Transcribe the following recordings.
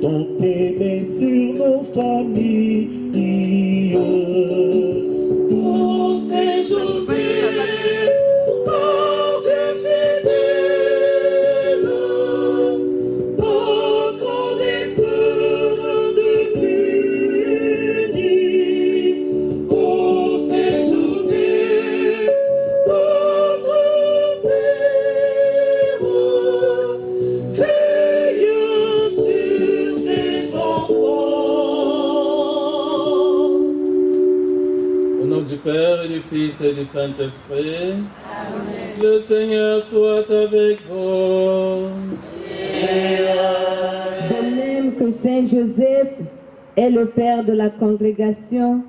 Comptez mains sur nos familles. Oh Saint José, oh Dieu fidèle, oh grand descendant de Cluny, oh Saint José, notre Père, veille sur tes enfants. Au nom du Père et du Fils et du Saint-Esprit, le Seigneur soit avec vous. De même que Saint Joseph est le père de la congrégation,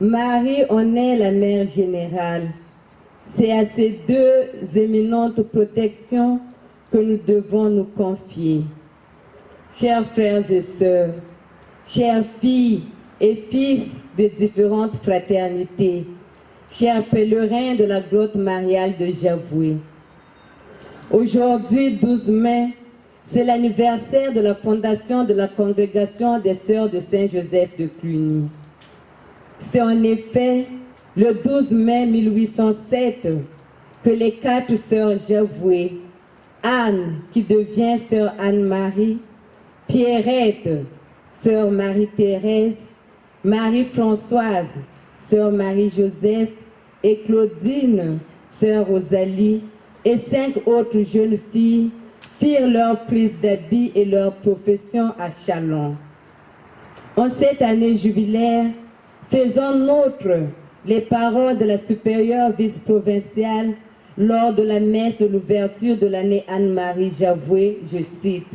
Marie en est la mère générale. C'est à ces deux éminentes protections que nous devons nous confier. Chers frères et sœurs, chères filles et fils de différentes fraternités, chers pèlerins de la grotte mariale de Javoué. Aujourd'hui, 12 mai, c'est l'anniversaire de la fondation de la congrégation des Sœurs de Saint-Joseph de Cluny. C'est en effet le 12 mai 1807 que les 4 sœurs Javoué, Anne qui devient sœur Anne-Marie, Pierrette, sœur Marie-Thérèse, Marie-Françoise, sœur Marie-Joseph et Claudine, sœur Rosalie, et 5 autres jeunes filles firent leur prise d'habit et leur profession à Châlons. En cette année jubilaire, faisons nôtres les paroles de la supérieure vice-provinciale lors de la messe de l'ouverture de l'année Anne-Marie Javoué, je cite: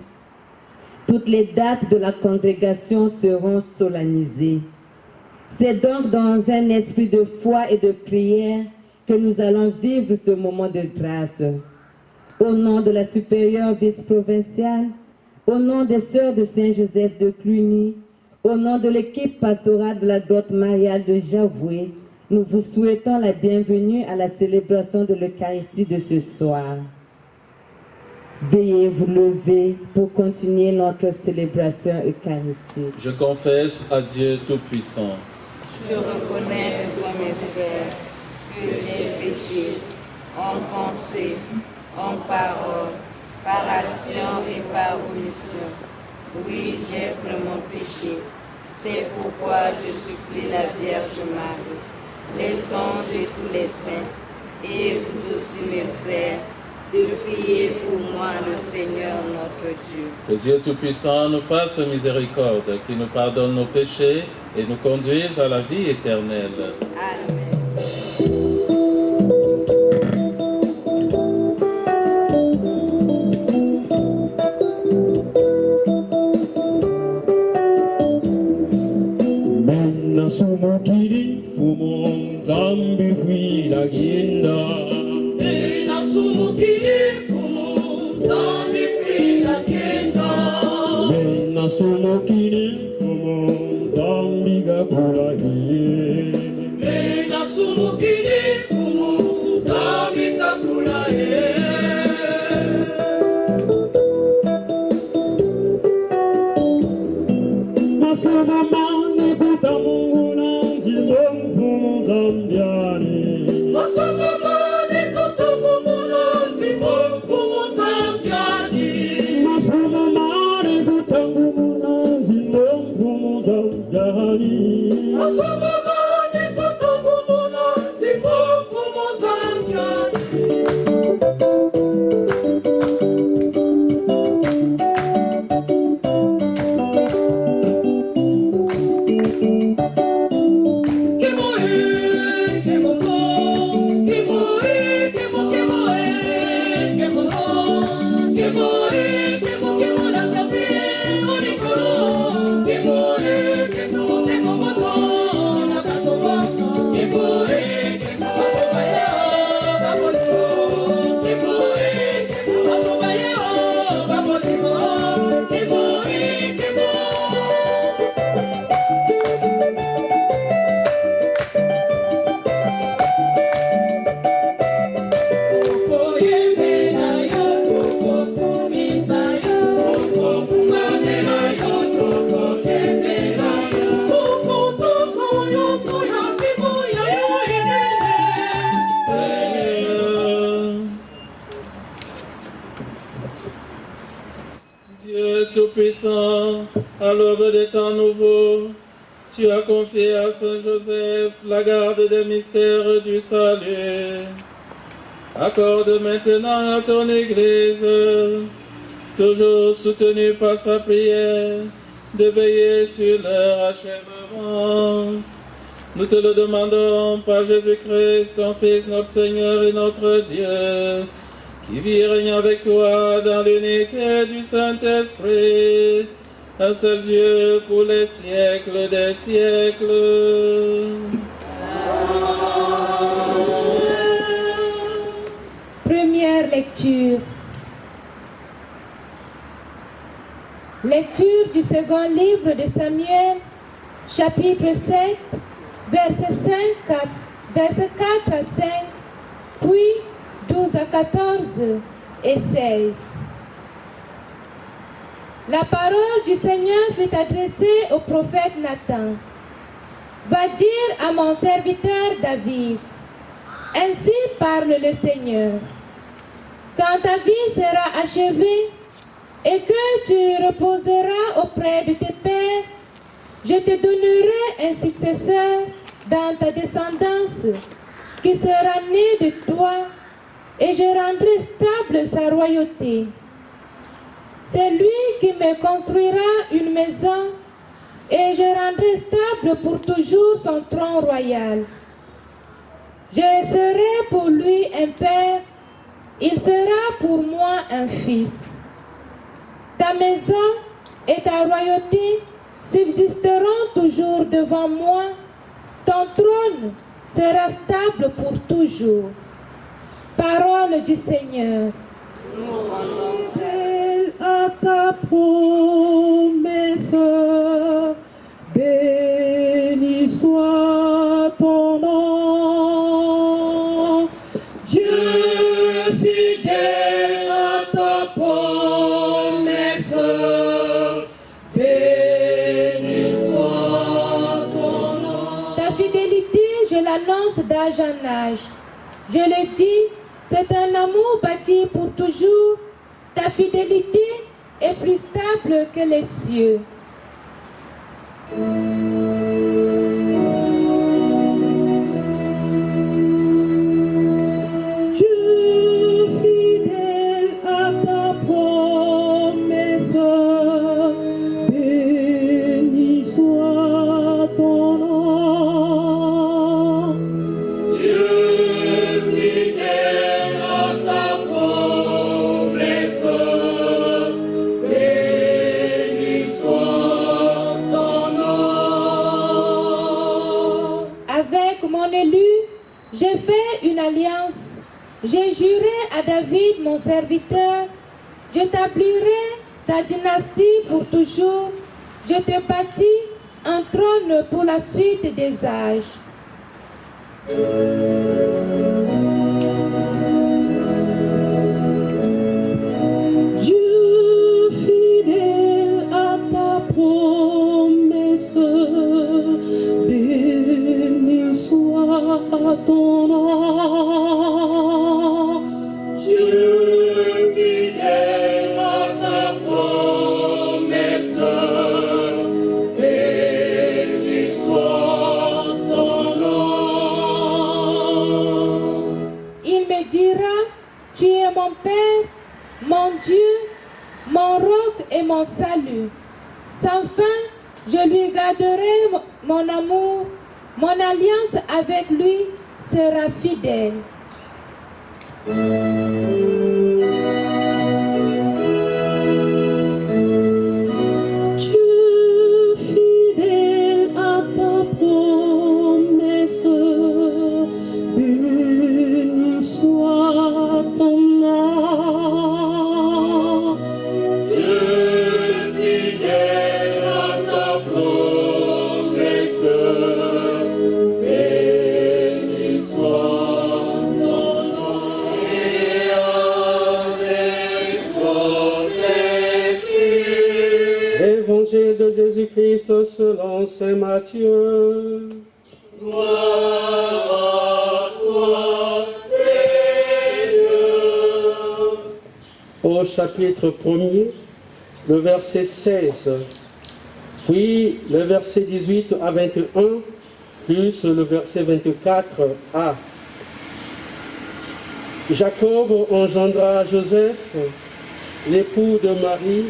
« Toutes les dates de la congrégation seront solennisées. » C'est donc dans un esprit de foi et de prière que nous allons vivre ce moment de grâce. Au nom de la supérieure vice-provinciale, au nom des sœurs de Saint-Joseph de Cluny, au nom de l'équipe pastorale de la grotte mariale de Javoué, nous vous souhaitons la bienvenue à la célébration de l'Eucharistie de ce soir. Veuillez vous lever pour continuer notre célébration eucharistique. Je confesse à Dieu Tout-Puissant. Je reconnais devant mes frères que j'ai péché en pensée, en parole, par action et par omission. Oui, j'ai vraiment péché. C'est pourquoi je supplie la Vierge Marie, les anges et tous les saints, et vous aussi mes frères, de prier pour moi le Seigneur notre Dieu. Que Dieu Tout-Puissant nous fasse miséricorde, qu'il nous pardonne nos péchés et nous conduise à la vie éternelle. Amen. Mena sumukiri fumo nzambi fwila ginda. Mena sumukiri fumo nzambi fwila ginda. Mena sumukiri fumo nzambi gakulahiye. Mena sumukiri fumo nzambi gakulahiye. Masamamane kuta Mungu na njilo mfumo zambiani. Masamamane kuta Mungu na njilo mfumo zambiani. Masamamane kuta Mungu na njilo mfumo zambiani. Masamamane kuta Mungu na njilo mfumo zambiani. Dieu Tout-Puissant, à l'aube des temps nouveaux, tu as confié à Saint Joseph la garde des mystères du salut. Accorde maintenant à ton Église, toujours soutenue par sa prière, de veiller sur leur achèvement. Nous te le demandons par Jésus-Christ, ton Fils, notre Seigneur et notre Dieu, qui vit et règne avec toi dans l'unité du Saint-Esprit, un seul Dieu pour les siècles des siècles. Première lecture. Lecture du second livre de Samuel, chapitre 7, versets 4 à 5, puis 12 à 14 et 16. La parole du Seigneur fut adressée au prophète Nathan. Va dire à mon serviteur David, ainsi parle le Seigneur. Quand ta vie sera achevée et que tu reposeras auprès de tes pères, je te donnerai un successeur dans ta descendance qui sera né de toi et je rendrai stable sa royauté. C'est lui qui me construira une maison et je rendrai stable pour toujours son trône royal. Je serai pour lui un père, il sera pour moi un fils. Ta maison et ta royauté subsisteront toujours devant moi, ton trône sera stable pour toujours. Parole du Seigneur. Nous rendons grâce. À ta promesse, béni soit ton nom. Dieu fidèle à ta promesse, béni soit ton nom. Ta fidélité, je l'annonce d'âge en âge. Je le dis, c'est un amour bâti pour toujours. Ta fidélité est plus stable que les cieux. Dieu fidèle à ta promesse, béni soit ton nom. Dieu fidèle à ta promesse, béni soit ton nom. Avec mon élu, j'ai fait une alliance. J'ai juré à David, mon serviteur, j'établirai ta dynastie pour toujours. Je te bâtis un trône pour la suite des âges. Dieu fidèle à ta promesse, béni soit ton nom. Dieu fidèle à ta promesse, béni soit ton nom. Il me dira, tu es mon Père, mon Dieu, mon roc et mon salut. Sans fin, je lui garderai mon amour, mon alliance avec lui sera fidèle. Dieu fidèle à ta promesse, béni soit ton nom. Dieu fidèle à ta promesse, béni soit ton nom. Et avec votre esprit. Évangile de Jésus-Christ selon saint Matthieu. Gloire à toi, Seigneur. Au chapitre 1er, le verset 16, puis le verset 18 à 21, plus le verset 24a. Jacob engendra Joseph, l'époux de Marie,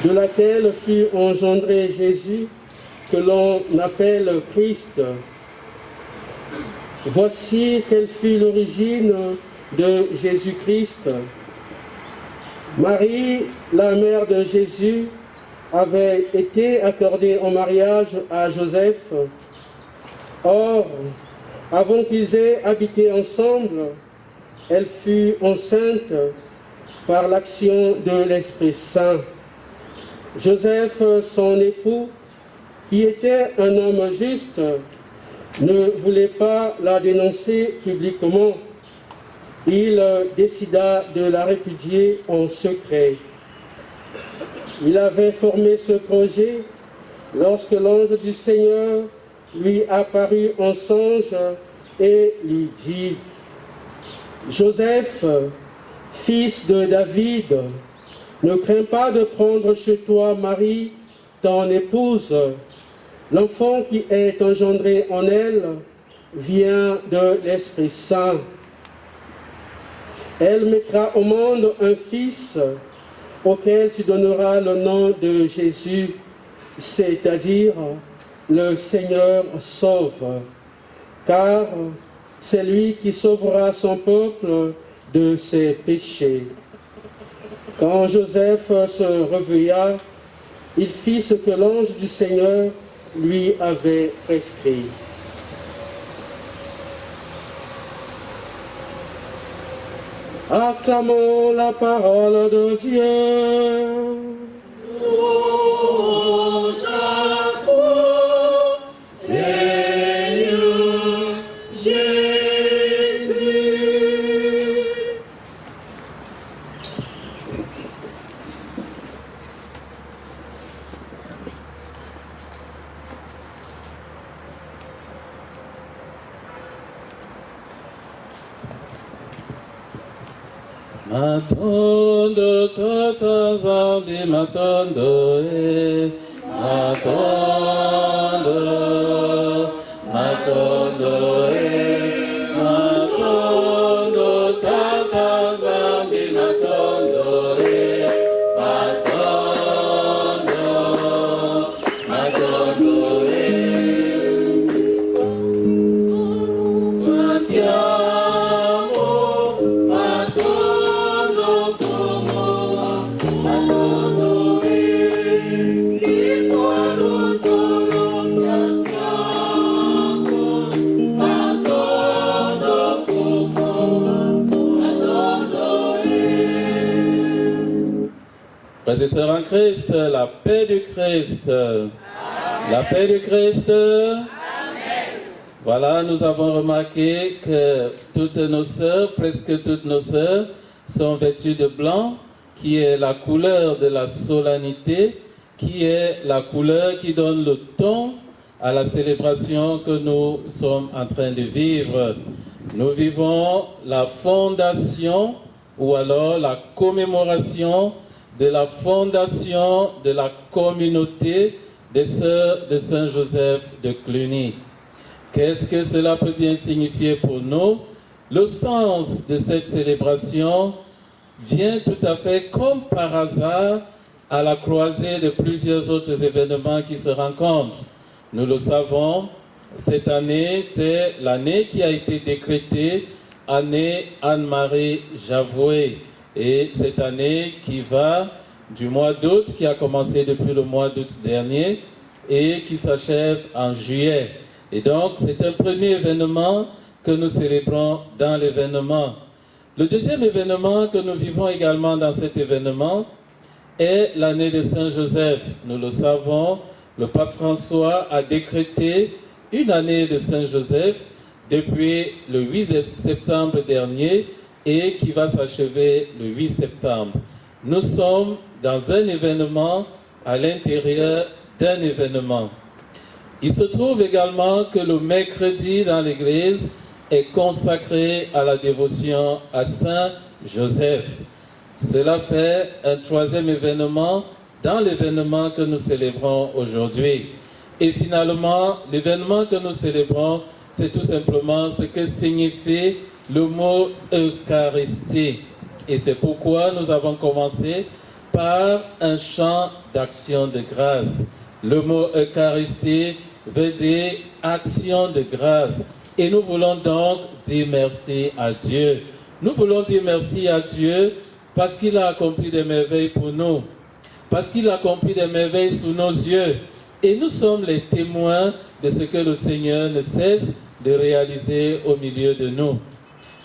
de laquelle fut engendré Jésus, que l'on appelle Christ. Voici quelle fut l'origine de Jésus-Christ. Marie, la mère de Jésus, avait été accordée en mariage à Joseph. Or, avant qu'ils aient habité ensemble, elle fut enceinte par l'action de l'Esprit Saint. Joseph, son époux, qui était un homme juste, ne voulait pas la dénoncer publiquement. Il décida de la répudier en secret. Il avait formé ce projet lorsque l'ange du Seigneur lui apparut en songe et lui dit: Joseph, fils de David, ne crains pas de prendre chez toi Marie, ton épouse. L'enfant qui est engendré en elle vient de l'Esprit Saint. Elle mettra au monde un fils auquel tu donneras le nom de Jésus, c'est-à-dire le Seigneur sauve, car c'est lui qui sauvera son peuple de ses péchés. Quand Joseph se réveilla, il fit ce que l'ange du Seigneur lui avait prescrit. Acclamons la parole de Dieu. Louange à toi, Seigneur Jésus. Matondo tata zambi matondo matondo matondo matondo tata zambi matondo matondo matondo Frères et sœurs en Christ, la paix du Christ. Amen. La paix du Christ. Amen. Voilà, nous avons remarqué que toutes nos sœurs, presque toutes nos sœurs, sont vêtues de blanc, qui est la couleur de la solennité, qui est la couleur qui donne le ton à la célébration que nous sommes en train de vivre. Nous vivons la fondation ou alors la commémoration de la fondation de la communauté des sœurs de Saint-Joseph de Cluny. Qu'est-ce que cela peut bien signifier pour nous? Le sens de cette célébration vient tout à fait comme par hasard à la croisée de plusieurs autres événements qui se rencontrent. Nous le savons, cette année, c'est l'année qui a été décrétée, année Anne-Marie Javoué. Et cette année qui va du mois d'août, qui a commencé depuis le mois d'août dernier et qui s'achève en juillet. Et donc, c'est un premier événement que nous célébrons dans l'événement. Le deuxième événement que nous vivons également dans cet événement est l'année de Saint-Joseph. Nous le savons, le pape François a décrété une année de Saint-Joseph depuis le 8 septembre dernier et qui va s'achever le 8 septembre. Nous sommes dans un événement à l'intérieur d'un événement. Il se trouve également que le mercredi dans l'église est consacré à la dévotion à Saint Joseph. Cela fait un troisième événement dans l'événement que nous célébrons aujourd'hui. Et finalement, l'événement que nous célébrons, c'est tout simplement ce que signifie le mot Eucharistie. Et c'est pourquoi nous avons commencé par un chant d'action de grâce. Le mot Eucharistie veut dire action de grâce. Et nous voulons donc dire merci à Dieu. Nous voulons dire merci à Dieu parce qu'il a accompli des merveilles pour nous. Parce qu'il a accompli des merveilles sous nos yeux. Et nous sommes les témoins de ce que le Seigneur ne cesse de réaliser au milieu de nous.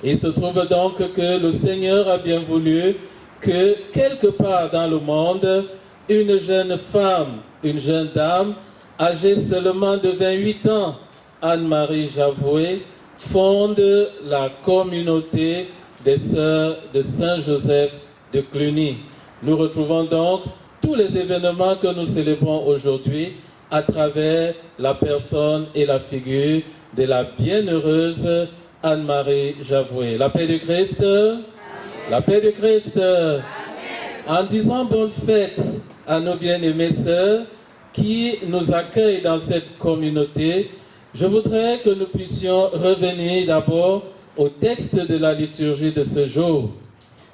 Il se trouve donc que le Seigneur a bien voulu que quelque part dans le monde, une jeune femme, une jeune dame, âgée seulement de 28 ans, Anne-Marie Javoué, fonde la communauté des Sœurs de Saint-Joseph de Cluny. Nous retrouvons donc tous les événements que nous célébrons aujourd'hui à travers la personne et la figure de la bienheureuse Anne-Marie Javoué. La paix du Christ. Amen. La paix du Christ. Amen. En disant bonne fête à nos bien-aimées sœurs qui nous accueillent dans cette communauté, je voudrais que nous puissions revenir d'abord au texte de la liturgie de ce jour.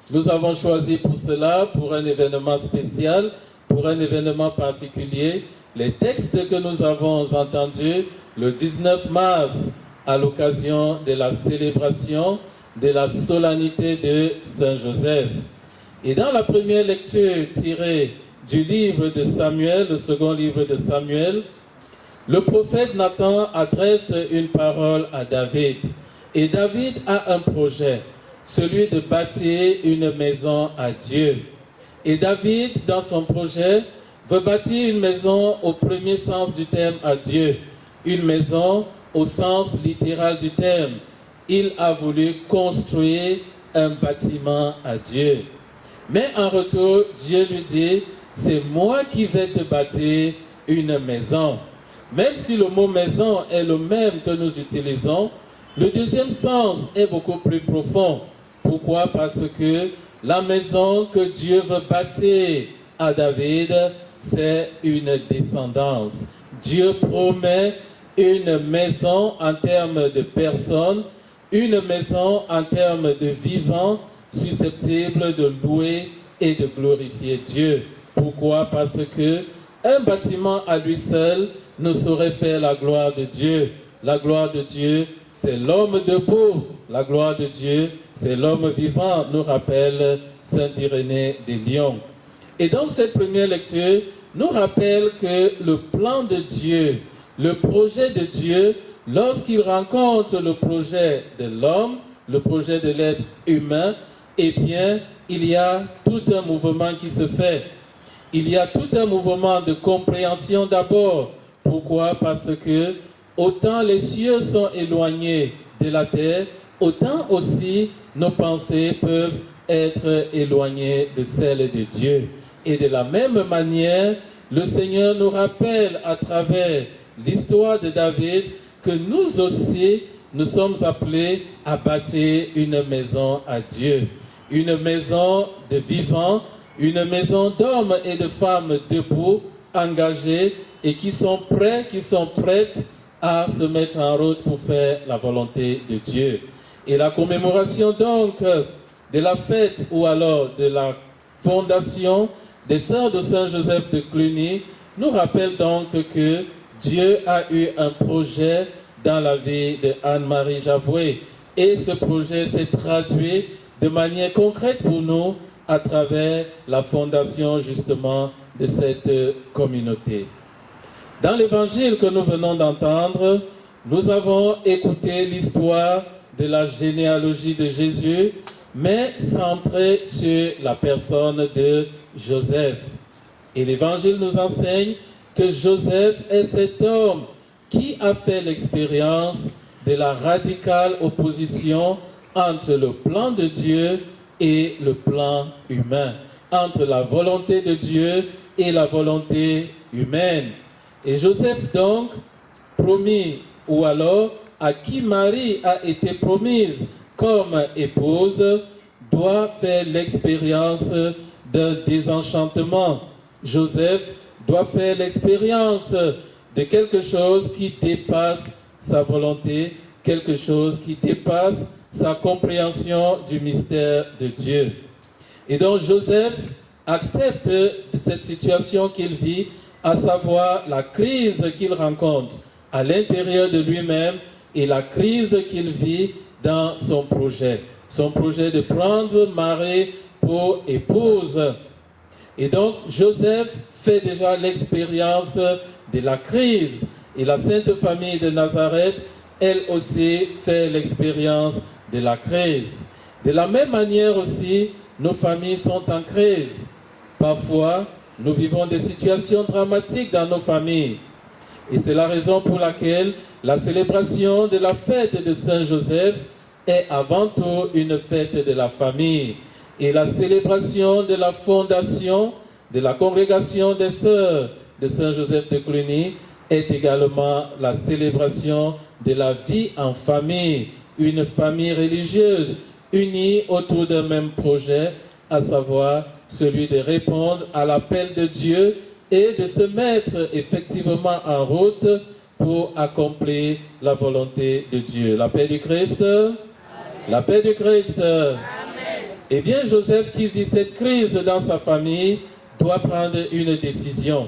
Nous avons choisi pour cela, pour un événement spécial, pour un événement particulier, les textes que nous avons entendus le 19 mars à l'occasion de la célébration de la solennité de Saint-Joseph. Et dans la première lecture tirée du livre de Samuel, le second livre de Samuel, le prophète Nathan adresse une parole à David. Et David a un projet, celui de bâtir une maison à Dieu. Et David, dans son projet, veut bâtir une maison au premier sens du terme à Dieu. Une maison au sens littéral du terme. Il a voulu construire un bâtiment à Dieu. Mais en retour, Dieu lui dit, c'est moi qui vais te bâtir une maison. Même si le mot maison est le même que nous utilisons, le deuxième sens est beaucoup plus profond. Pourquoi? Parce que la maison que Dieu veut bâtir à David, c'est une descendance. Dieu promet une maison en termes de personnes, une maison en termes de vivants, susceptibles de louer et de glorifier Dieu. Pourquoi? Parce que un bâtiment à lui seul ne saurait faire la gloire de Dieu. La gloire de Dieu, c'est l'homme debout. La gloire de Dieu, c'est l'homme vivant, nous rappelle saint Irénée de Lyon. Et donc cette première lecture nous rappelle que le plan de Dieu, le projet de Dieu, lorsqu'il rencontre le projet de l'homme, le projet de l'être humain, eh bien, il y a tout un mouvement qui se fait. Il y a tout un mouvement de compréhension d'abord. Pourquoi? Parce que autant les cieux sont éloignés de la terre, autant aussi nos pensées peuvent être éloignées de celles de Dieu. Et de la même manière, le Seigneur nous rappelle à travers l'histoire de David que nous aussi, nous sommes appelés à bâtir une maison à Dieu. Une maison de vivants, une maison d'hommes et de femmes debout, engagés et qui sont prêts, qui sont prêtes à se mettre en route pour faire la volonté de Dieu. Et la commémoration donc de la fête ou alors de la fondation des Sœurs de Saint-Joseph de Cluny nous rappelle donc que Dieu a eu un projet dans la vie de Anne-Marie Javoué. Et ce projet s'est traduit de manière concrète pour nous à travers la fondation justement de cette communauté. Dans l'évangile que nous venons d'entendre, nous avons écouté l'histoire de la généalogie de Jésus, mais centrée sur la personne de Joseph. Et l'évangile nous enseigne que Joseph est cet homme qui a fait l'expérience de la radicale opposition entre le plan de Dieu et le plan humain, entre la volonté de Dieu et la volonté humaine. Et Joseph donc, promis, ou alors à qui Marie a été promise comme épouse, doit faire l'expérience d'un désenchantement. Joseph doit faire l'expérience de quelque chose qui dépasse sa volonté, quelque chose qui dépasse sa compréhension du mystère de Dieu. Et donc Joseph accepte cette situation qu'il vit, à savoir la crise qu'il rencontre à l'intérieur de lui-même et la crise qu'il vit dans son projet de prendre Marie pour épouse. Et donc Joseph fait déjà l'expérience de la crise, et la Sainte Famille de Nazareth, elle aussi fait l'expérience de la crise. De la même manière aussi, nos familles sont en crise. Parfois, nous vivons des situations dramatiques dans nos familles. Et c'est la raison pour laquelle la célébration de la fête de Saint Joseph est avant tout une fête de la famille. Et la célébration de la fondation de la congrégation des sœurs de Saint Joseph de Cluny est également la célébration de la vie en famille, une famille religieuse unie autour d'un même projet, à savoir celui de répondre à l'appel de Dieu et de se mettre effectivement en route pour accomplir la volonté de Dieu. La paix du Christ. Amen. La paix du Christ. Amen. Eh bien, Joseph qui vit cette crise dans sa famille doit prendre une décision.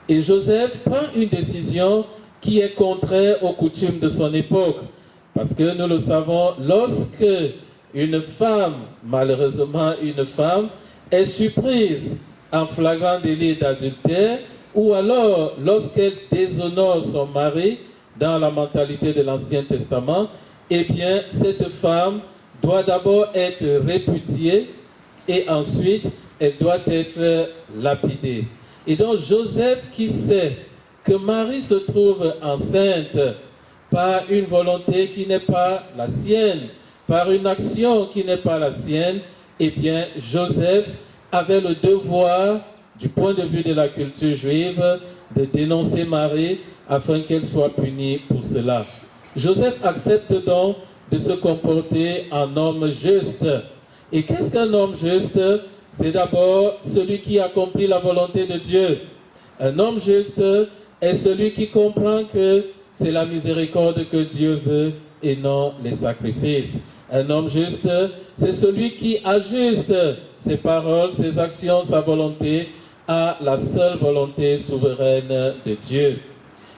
Et Joseph prend une décision qui est contraire aux coutumes de son époque. Parce que nous le savons, lorsque une femme, malheureusement une femme, est surprise en flagrant délit d'adultère, ou alors lorsqu'elle déshonore son mari dans la mentalité de l'Ancien Testament, eh bien cette femme doit d'abord être répudiée et ensuite elle doit être lapidée. Et donc Joseph qui sait que Marie se trouve enceinte par une volonté qui n'est pas la sienne, par une action qui n'est pas la sienne, eh bien Joseph avait le devoir, du point de vue de la culture juive, de dénoncer Marie afin qu'elle soit punie pour cela. Joseph accepte donc de se comporter en homme juste. Et qu'est-ce qu'un homme juste? C'est d'abord celui qui accomplit la volonté de Dieu. Un homme juste est celui qui comprend que c'est la miséricorde que Dieu veut et non les sacrifices. Un homme juste, c'est celui qui ajuste ses paroles, ses actions, sa volonté à la seule volonté souveraine de Dieu.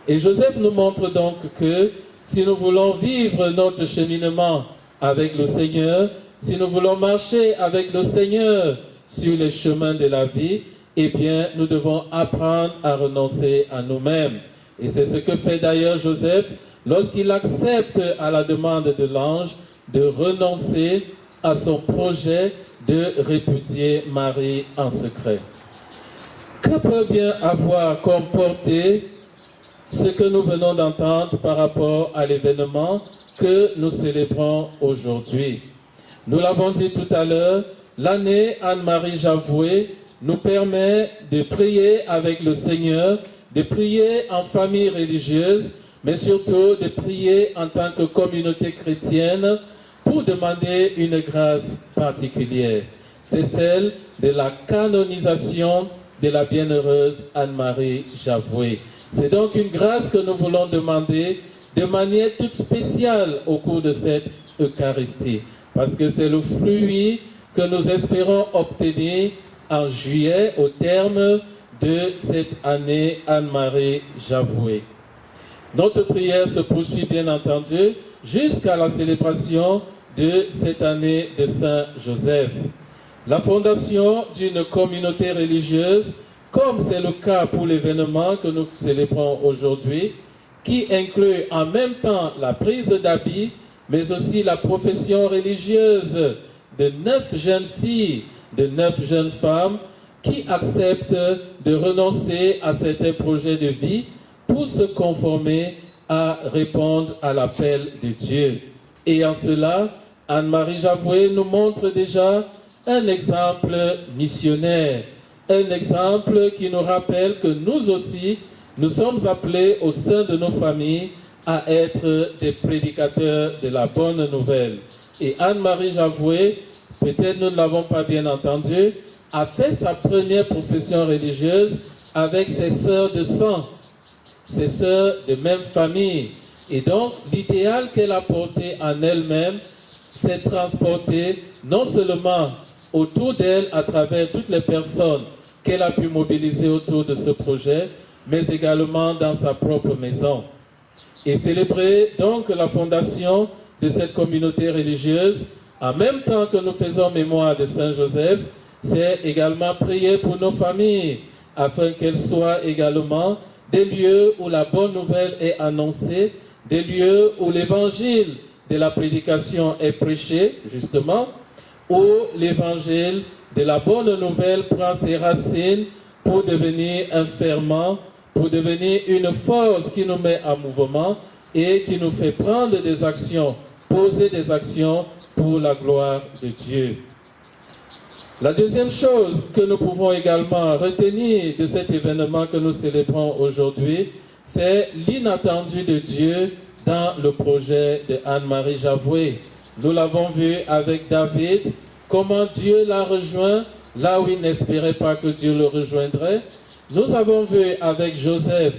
Et Joseph nous montre donc que si nous voulons vivre notre cheminement avec le Seigneur, si nous voulons marcher avec le Seigneur sur les chemins de la vie, eh bien, nous devons apprendre à renoncer à nous-mêmes. Et c'est ce que fait d'ailleurs Joseph lorsqu'il accepte à la demande de l'ange de renoncer à son projet de répudier Marie en secret. Que peut bien avoir comme portée ce que nous venons d'entendre par rapport à l'événement que nous célébrons aujourd'hui? Nous l'avons dit tout à l'heure, l'année Anne-Marie Javoué nous permet de prier avec le Seigneur, de prier en famille religieuse, mais surtout de prier en tant que communauté chrétienne pour demander une grâce particulière. C'est celle de la canonisation de la bienheureuse Anne-Marie Javoué. C'est donc une grâce que nous voulons demander de manière toute spéciale au cours de cette Eucharistie, parce que c'est le fruit que nous espérons obtenir en juillet au terme de cette année Anne-Marie Javoué. Notre prière se poursuit bien entendu jusqu'à la célébration de cette année de Saint Joseph. La fondation d'une communauté religieuse, comme c'est le cas pour l'événement que nous célébrons aujourd'hui, qui inclut en même temps la prise d'habits, mais aussi la profession religieuse de 9 jeunes filles, de 9 jeunes femmes qui acceptent de renoncer à certains projets de vie pour se conformer à répondre à l'appel de Dieu. Et en cela, Anne-Marie Javoué nous montre déjà un exemple missionnaire, un exemple qui nous rappelle que nous aussi, nous sommes appelés au sein de nos familles à être des prédicateurs de la bonne nouvelle. Et Anne-Marie Javoué, peut-être nous ne l'avons pas bien entendu, a fait sa première profession religieuse avec ses sœurs de sang, ses sœurs de même famille. Et donc, l'idéal qu'elle a porté en elle-même s'est transporté non seulement autour d'elle à travers toutes les personnes qu'elle a pu mobiliser autour de ce projet, mais également dans sa propre maison. Et célébrer donc la fondation de cette communauté religieuse, en même temps que nous faisons mémoire de Saint Joseph, c'est également prier pour nos familles, afin qu'elles soient également des lieux où la bonne nouvelle est annoncée, des lieux où l'évangile de la prédication est prêché, justement, où l'évangile de la bonne nouvelle prend ses racines pour devenir un ferment, pour devenir une force qui nous met en mouvement et qui nous fait prendre des actions, poser des actions pour la gloire de Dieu. La deuxième chose que nous pouvons également retenir de cet événement que nous célébrons aujourd'hui, c'est l'inattendu de Dieu dans le projet de Anne-Marie Javoué. Nous l'avons vu avec David, comment Dieu l'a rejoint là où il n'espérait pas que Dieu le rejoindrait. Nous avons vu avec Joseph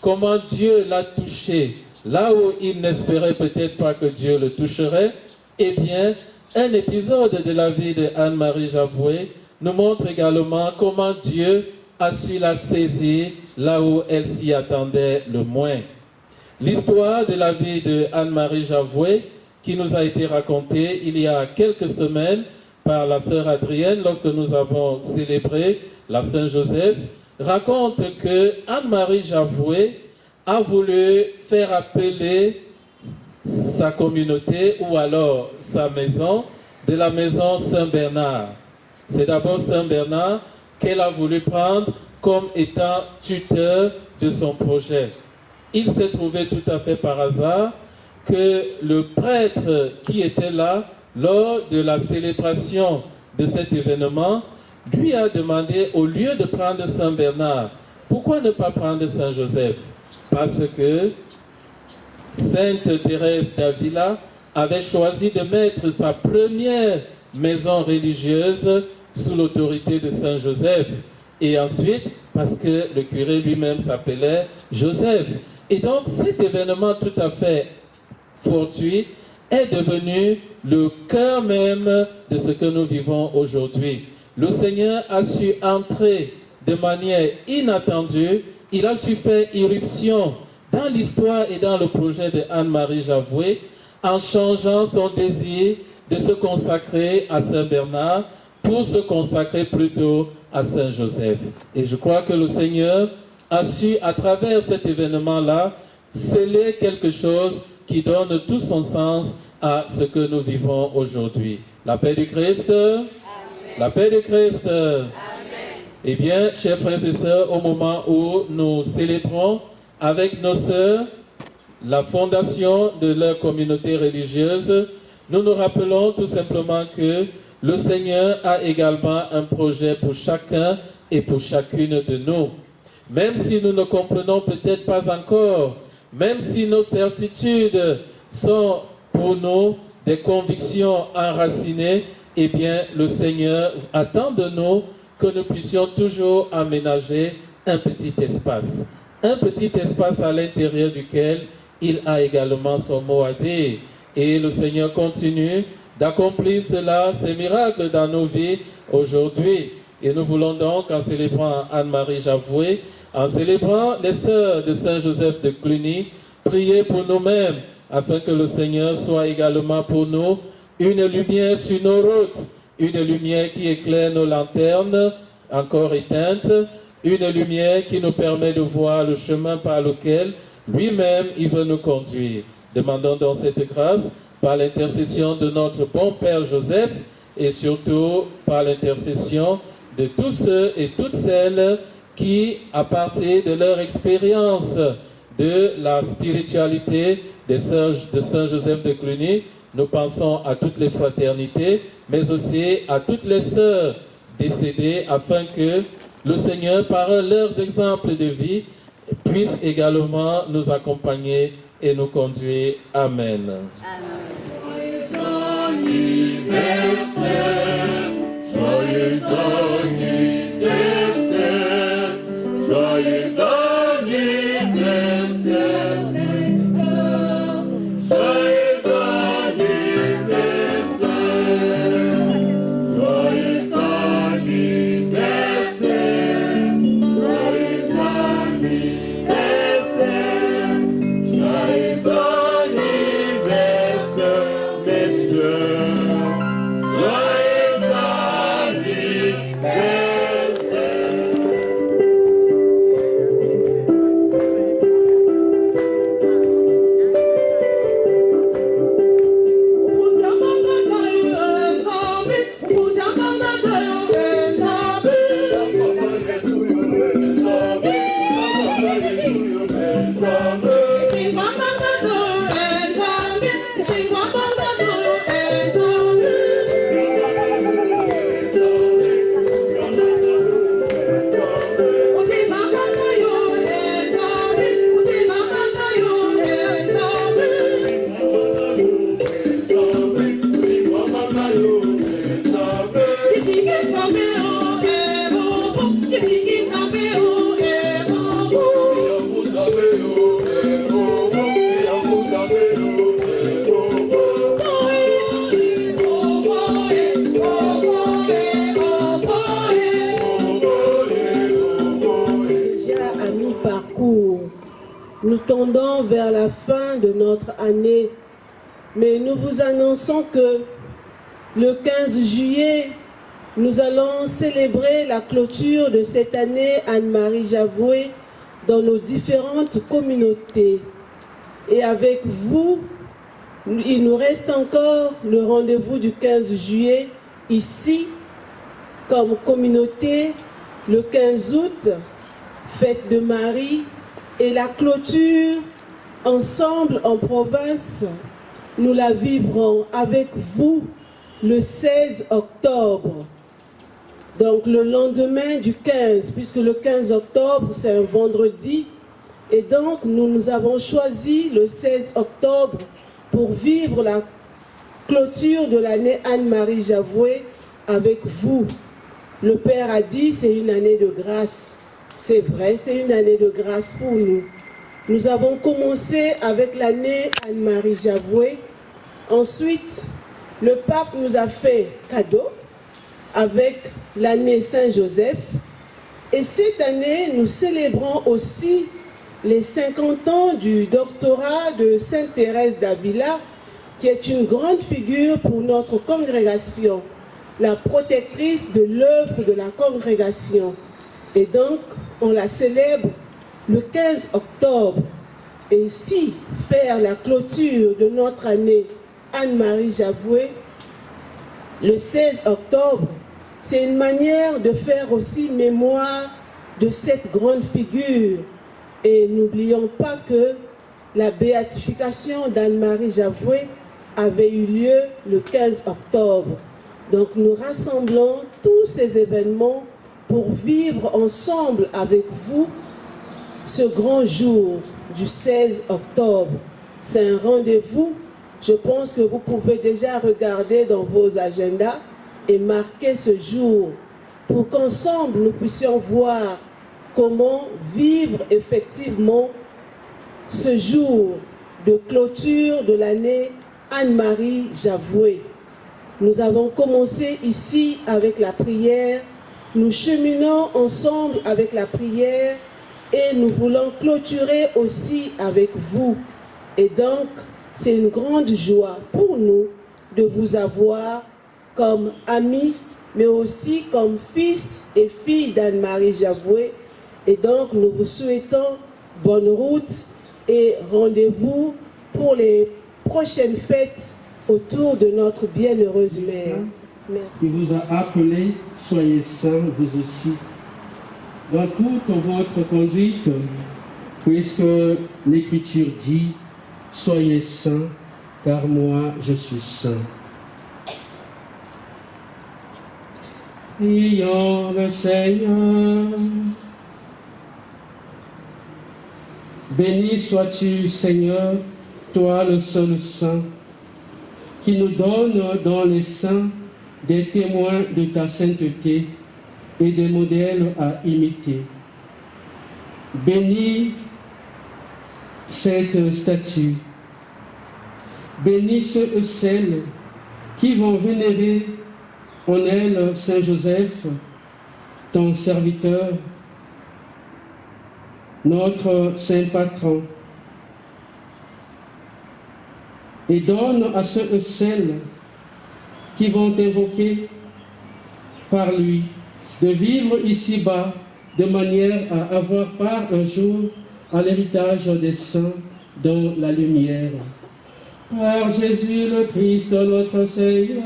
comment Dieu l'a touché là où il n'espérait peut-être pas que Dieu le toucherait. Eh bien, un épisode de la vie de Anne-Marie Javoué nous montre également comment Dieu a su la saisir là où elle s'y attendait le moins. L'histoire de la vie de Anne-Marie Javoué, qui nous a été racontée il y a quelques semaines par la sœur Adrienne lorsque nous avons célébré la Saint-Joseph, raconte que Anne-Marie Javoué a voulu faire appeler sa communauté ou alors sa maison de la maison Saint-Bernard. C'est d'abord Saint-Bernard qu'elle a voulu prendre comme étant tuteur de son projet. Il s'est trouvé tout à fait par hasard que le prêtre qui était là lors de la célébration de cet événement lui a demandé, au lieu de prendre Saint-Bernard, pourquoi ne pas prendre Saint-Joseph? Parce que Sainte Thérèse d'Avila avait choisi de mettre sa première maison religieuse sous l'autorité de Saint Joseph. Et ensuite, parce que le curé lui-même s'appelait Joseph. Et donc, cet événement tout à fait fortuit est devenu le cœur même de ce que nous vivons aujourd'hui. Le Seigneur a su entrer de manière inattendue, il a su faire irruption dans l'histoire et dans le projet de Anne-Marie Javoué, en changeant son désir de se consacrer à Saint-Bernard pour se consacrer plutôt à Saint-Joseph. Et je crois que le Seigneur a su, à travers cet événement-là, sceller quelque chose qui donne tout son sens à ce que nous vivons aujourd'hui. La paix du Christ. Amen. La paix du Christ. Amen. Eh bien, chers frères et sœurs, au moment où nous célébrons avec nos sœurs la fondation de leur communauté religieuse, nous nous rappelons tout simplement que le Seigneur a également un projet pour chacun et pour chacune de nous. Même si nous ne comprenons peut-être pas encore, même si nos certitudes sont pour nous des convictions enracinées, eh bien le Seigneur attend de nous que nous puissions toujours aménager un petit espace à l'intérieur duquel il a également son mot à dire. Et le Seigneur continue d'accomplir cela, ces miracles dans nos vies aujourd'hui. Et nous voulons donc, en célébrant Anne-Marie Javoué, en célébrant les sœurs de Saint-Joseph de Cluny, prier pour nous-mêmes, afin que le Seigneur soit également pour nous une lumière sur nos routes, une lumière qui éclaire nos lanternes encore éteintes, une lumière qui nous permet de voir le chemin par lequel lui-même il veut nous conduire. Demandons donc cette grâce par l'intercession de notre bon Père Joseph et surtout par l'intercession de tous ceux et toutes celles qui, à partir de leur expérience de la spiritualité de Saint Joseph de Cluny, nous pensons à toutes les fraternités, mais aussi à toutes les sœurs décédées, afin que le Seigneur, par leurs exemples de vie, puisse également nous accompagner et nous conduire. Amen. Amen. Joyeux anniversaire, joyeux anniversaire, Nestor. Joyeux anniversaire, joyeux anniversaire, joyeux anniversaire, joyeux anniversaire, messieurs. Nous tendons vers la fin de notre année, mais nous vous annonçons que le 15 juillet, nous allons célébrer la clôture de cette année Anne-Marie Javoué dans nos différentes communautés. Et avec vous, il nous reste encore le rendez-vous du 15 juillet ici, comme communauté, le 15 août, fête de Marie, et la clôture, ensemble en province, nous la vivrons avec vous le 16 octobre. Donc le lendemain du 15, puisque le 15 octobre c'est un vendredi, et donc nous avons choisi le 16 octobre pour vivre la clôture de l'année Anne-Marie Javoué avec vous. Le Père a dit c'est une année de grâce. C'est vrai, c'est une année de grâce pour nous. Nous avons commencé avec l'année Anne-Marie Javoué. Ensuite, le pape nous a fait cadeau avec l'année Saint-Joseph. Et cette année, nous célébrons aussi les 50 ans du doctorat de Sainte Thérèse d'Avila, qui est une grande figure pour notre congrégation, la protectrice de l'œuvre de la congrégation. Et donc, on la célèbre le 15 octobre. Et ici, faire la clôture de notre année Anne-Marie Javoué, le 16 octobre, c'est une manière de faire aussi mémoire de cette grande figure. Et n'oublions pas que la béatification d'Anne-Marie Javoué avait eu lieu le 15 octobre. Donc nous rassemblons tous ces événements pour vivre ensemble avec vous ce grand jour du 16 octobre. C'est un rendez-vous. Je pense que vous pouvez déjà regarder dans vos agendas et marquer ce jour pour qu'ensemble nous puissions voir comment vivre effectivement ce jour de clôture de l'année Anne-Marie Javoué. Nous avons commencé ici avec la prière. Nous cheminons ensemble avec la prière et nous voulons clôturer aussi avec vous. Et donc, c'est une grande joie pour nous de vous avoir comme amis, mais aussi comme fils et filles d'Anne-Marie Javoué. Et donc, nous vous souhaitons bonne route et rendez-vous pour les prochaines fêtes autour de notre bienheureuse mère. Merci. Qui vous a appelé, soyez saints vous aussi. Dans toute votre conduite, puisque l'Écriture dit, soyez saints, car moi je suis saint. Prions le Seigneur. Béni sois-tu, Seigneur, toi le seul saint, qui nous donne dans les saints des témoins de ta sainteté et des modèles à imiter. Bénis cette statue. Bénis ceux et celles qui vont vénérer en elle Saint Joseph, ton serviteur, notre saint patron. Et donne à ceux et celles qui vont t'invoquer par lui de vivre ici-bas de manière à avoir part un jour à l'héritage des saints dans la lumière. Par Jésus le Christ notre Seigneur.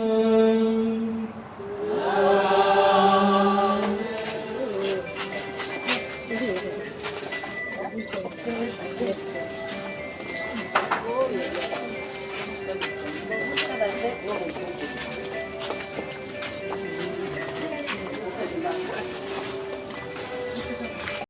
Amen.